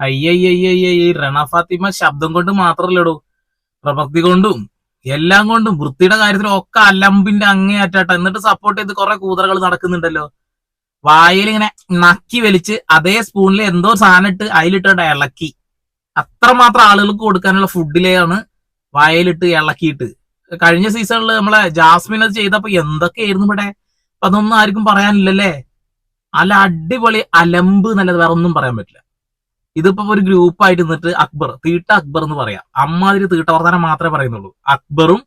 അയ്യയ്യയ്യയ്യ ഈ രണ ഫാത്തിമ ശബ്ദം കൊണ്ട് മാത്രല്ലടോ, പ്രവൃത്തി കൊണ്ടും എല്ലാം കൊണ്ടും വൃത്തിയുടെ കാര്യത്തിലും ഒക്കെ അലമ്പിന്റെ അങ്ങേയറ്റാട്ട. എന്നിട്ട് സപ്പോർട്ട് ചെയ്ത് കുറെ കൂതറകൾ നടക്കുന്നുണ്ടല്ലോ. വായിൽ ഇങ്ങനെ നക്കി വലിച്ച് അതേ സ്പൂണിൽ എന്തോ സാധനം ഇട്ട് അതിലിട്ട് ഇളക്കി. അത്രമാത്രം ആളുകൾക്ക് കൊടുക്കാനുള്ള ഫുഡിലെയാണ് വായലിട്ട് ഇളക്കിയിട്ട്. കഴിഞ്ഞ സീസണിൽ നമ്മളെ ജാസ്മിൻ അത് ചെയ്തപ്പോ എന്തൊക്കെയായിരുന്നു ഇവിടെ. അപ്പൊ അതൊന്നും ആർക്കും പറയാനില്ലല്ലേ. അല്ല അടിപൊളി അലമ്പ് നല്ലത്, വേറെ ഒന്നും പറയാൻ പറ്റില്ല. ഇതിപ്പോ ഒരു ഗ്രൂപ്പായിട്ട് നിന്നിട്ട് അക്ബർ എന്ന് പറയാം. അമ്മാതിരി തീട്ട വർത്താനം മാത്രമേ പറയുന്നുള്ളൂ. അക്ബറും